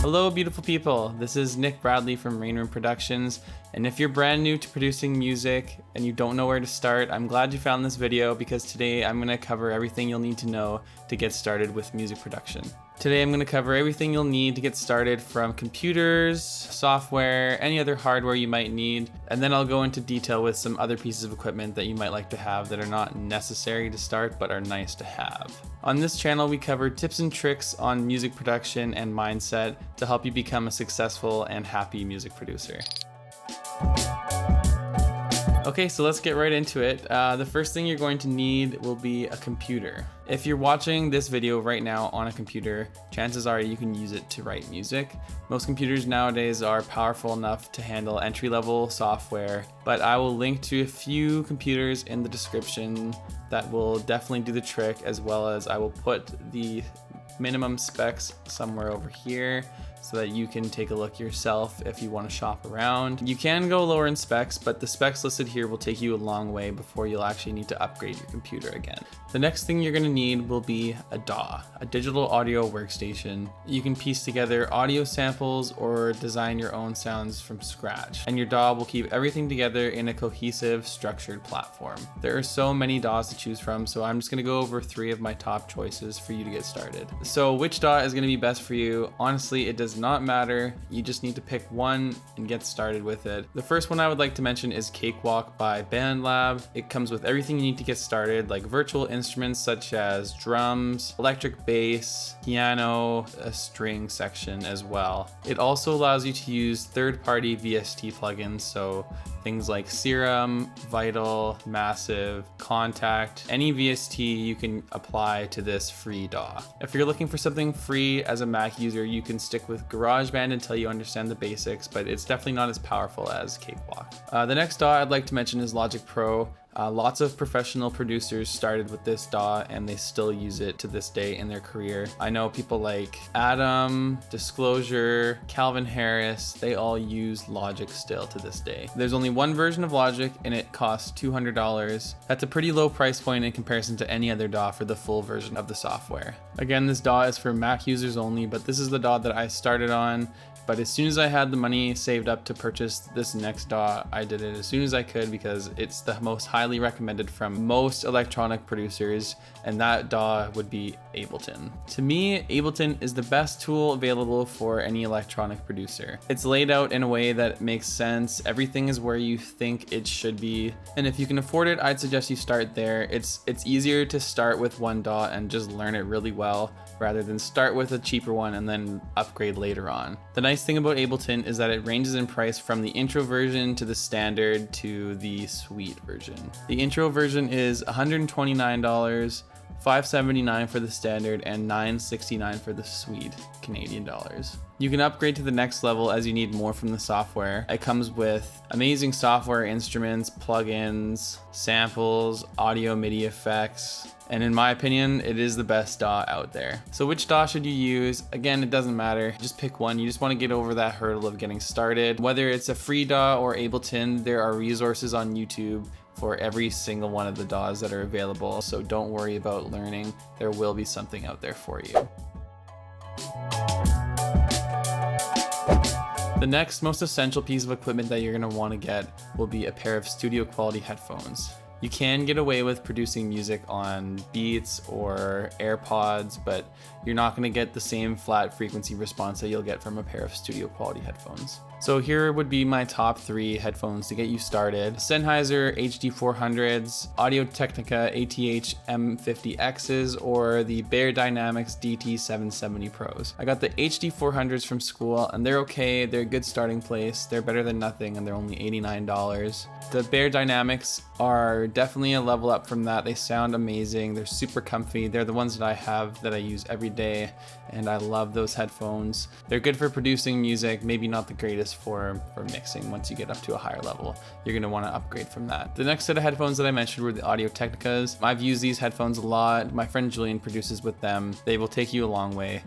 Hello beautiful people, this is Nick Bradley from Rain Room Productions, and if you're brand new to producing music and you don't know where to start, I'm glad you found this video because today I'm going to cover everything you'll need to know to get started with music production. Today I'm going to cover everything you'll need to get started, from computers, software, any other hardware you might need, and then I'll go into detail with some other pieces of equipment that you might like to have that are not necessary to start but are nice to have. On this channel we cover tips and tricks on music production and mindset to help you become a successful and happy music producer. Okay, so let's get right into it. The first thing you're going to need will be a computer. If you're watching this video right now on a computer, chances are you can use it to write music. Most computers nowadays are powerful enough to handle entry-level software, but I will link to a few computers in the description that will definitely do the trick, as well as I will put the minimum specs somewhere over here so that you can take a look yourself if you want to shop around. You can go lower in specs, but the specs listed here will take you a long way before you'll actually need to upgrade your computer again. The next thing you're going to need will be a DAW, a digital audio workstation. You can piece together audio samples or design your own sounds from scratch, and your DAW will keep everything together in a cohesive, structured platform. There are so many DAWs to choose from, so I'm just going to go over 3 of my top choices for you to get started. So which DAW is going to be best for you? Honestly, it does not matter. You just need to pick one and get started with it. The first one I would like to mention is Cakewalk by BandLab. It comes with everything you need to get started, like virtual instruments such as drums, electric bass, piano, a string section as well. It also allows you to use third-party VST plugins, so things like Serum, Vital, Massive, Contact, any VST you can apply to this free DAW. If you're looking for something free as a Mac user, you can stick with GarageBand until you understand the basics, but it's definitely not as powerful as Cakewalk. The next DAW I'd like to mention is Logic Pro. Lots of professional producers started with this DAW and they still use it to this day in their career. I know people like Adam, Disclosure, Calvin Harris, they all use Logic still to this day. There's only one version of Logic and it costs $200. That's a pretty low price point in comparison to any other DAW for the full version of the software. Again, this DAW is for Mac users only, but this is the DAW that I started on. But as soon as I had the money saved up to purchase this next DAW, I did it as soon as I could because it's the most highly recommended from most electronic producers, and that DAW would be Ableton. To me, Ableton is the best tool available for any electronic producer. It's laid out in a way that makes sense. Everything is where you think it should be. And if you can afford it, I'd suggest you start there. It's easier to start with one DAW and just learn it really well, rather than start with a cheaper one and then upgrade later on. The nice thing about Ableton is that it ranges in price from the intro version to the standard to the suite version. The intro version is $129, $579 for the standard, and $969 for the suite Canadian dollars. You can upgrade to the next level as you need more from the software. It comes with amazing software instruments, plugins, samples, audio MIDI effects, and in my opinion, it is the best DAW out there. So which DAW should you use? Again, it doesn't matter. Just pick one. You just want to get over that hurdle of getting started. Whether it's a free DAW or Ableton, there are resources on YouTube for every single one of the DAWs that are available. So don't worry about learning. There will be something out there for you. The next most essential piece of equipment that you're going to want to get will be a pair of studio quality headphones. You can get away with producing music on Beats or AirPods, but you're not going to get the same flat frequency response that you'll get from a pair of studio quality headphones. So here would be my top 3 headphones to get you started. Sennheiser HD400s, Audio-Technica ATH M50Xs, or the Beyerdynamics DT770 Pros. I got the HD400s from school and they're okay, they're a good starting place, they're better than nothing, and they're only $89. The Beyerdynamics are definitely a level up from that. They sound amazing, they're super comfy, they're the ones that I have that I use every day, and I love those headphones. They're good for producing music, maybe not the greatest for mixing. Once you get up to a higher level, you're going to want to upgrade from that. The next set of headphones that I mentioned were the Audio-Technicas. I've used these headphones a lot. My friend Julian produces with them. They will take you a long way.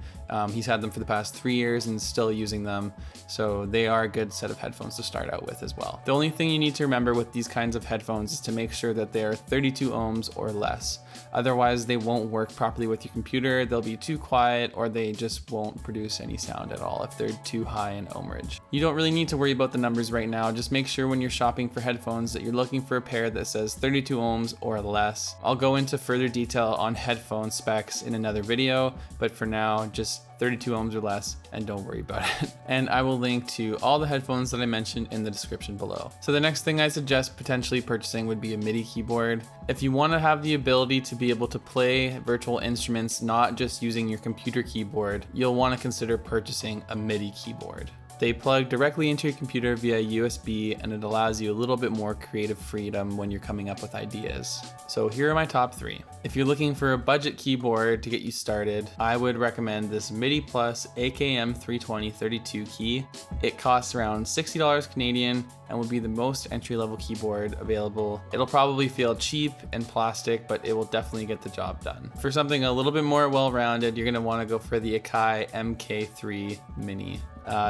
He's had them for the past 3 years and is still using them, so they are a good set of headphones to start out with as well. The only thing you need to remember with these kinds of headphones is to make sure that they are 32 ohms or less. Otherwise, they won't work properly with your computer. They'll be too quiet, or they just won't produce any sound at all if they're too high in ohmage. You don't really need to worry about the numbers right now. Just make sure when you're shopping for headphones that you're looking for a pair that says 32 ohms or less. I'll go into further detail on headphone specs in another video, but for now, just 32 ohms or less, and don't worry about it. And I will link to all the headphones that I mentioned in the description below. So the next thing I suggest potentially purchasing would be a Midi keyboard. If you want to have the ability to be able to play virtual instruments, not just using your computer keyboard, you'll want to consider purchasing a Midi keyboard. They plug directly into your computer via USB, and it allows you a little bit more creative freedom when you're coming up with ideas. So here are my top 3. If you're looking for a budget keyboard to get you started, I would recommend this Midi Plus AKM 320 32 key. It costs around $60 Canadian and will be the most entry-level keyboard available. It'll probably feel cheap and plastic, but it will definitely get the job done. For something a little bit more well-rounded, you're gonna wanna go for the Akai MK3 Mini.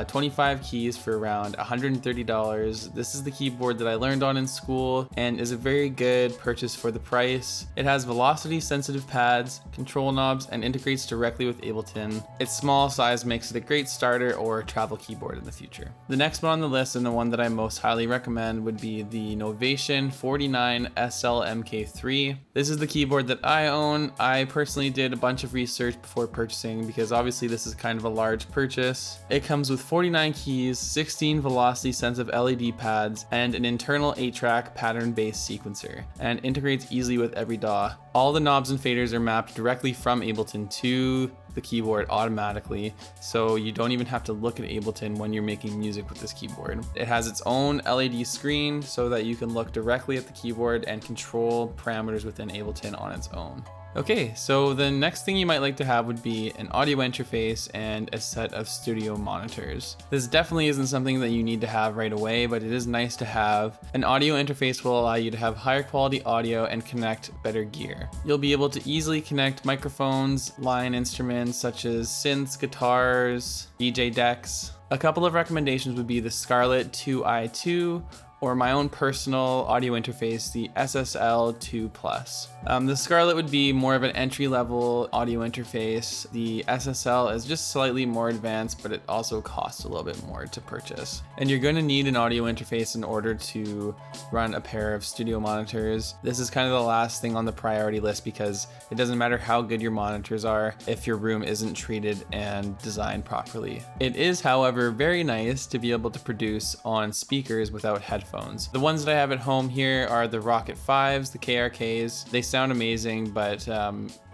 25 keys for around $130. This is the keyboard that I learned on in school and is a very good purchase for the price. It has velocity sensitive pads, control knobs, and integrates directly with Ableton. Its small size makes it a great starter or travel keyboard in the future. The next one on the list, and the one that I most highly recommend, would be the Novation 49 SL MK3. This is the keyboard that I own. I personally did a bunch of research before purchasing because obviously this is kind of a large purchase. It comes with 49 keys, 16 velocity sensitive LED pads, and an internal 8-track pattern-based sequencer, and integrates easily with every DAW. All the knobs and faders are mapped directly from Ableton to the keyboard automatically, so you don't even have to look at Ableton when you're making music with this keyboard. It has its own LED screen so that you can look directly at the keyboard and control parameters within Ableton on its own. Okay, so the next thing you might like to have would be an audio interface and a set of studio monitors. This definitely isn't something that you need to have right away, but it is nice to have. An audio interface will allow you to have higher quality audio and connect better gear. You'll be able to easily connect microphones, line instruments such as synths, guitars, DJ decks. A couple of recommendations would be the Scarlett 2i2, or my own personal audio interface, the SSL2 Plus. The Scarlett would be more of an entry-level audio interface. The SSL is just slightly more advanced, but it also costs a little bit more to purchase. And you're going to need an audio interface in order to run a pair of studio monitors. This is kind of the last thing on the priority list because it doesn't matter how good your monitors are if your room isn't treated and designed properly. It is, however, very nice to be able to produce on speakers without headphones. The ones that I have at home here are the Rocket 5s, the KRKs. They sound amazing, but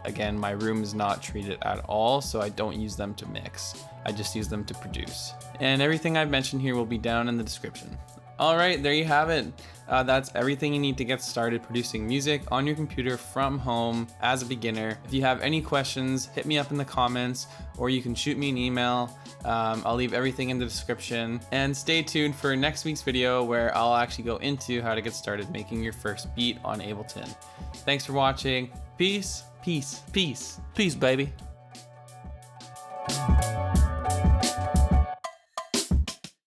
again, my room is not treated at all, so I don't use them to mix. I just use them to produce. And everything I've mentioned here will be down in the description. All right, there you have it. That's everything you need to get started producing music on your computer from home as a beginner. If you have any questions, hit me up in the comments, or you can shoot me an email. I'll leave everything in the description. And stay tuned for next week's video where I'll actually go into how to get started making your first beat on Ableton. Thanks for watching. Peace, peace, peace, peace, baby.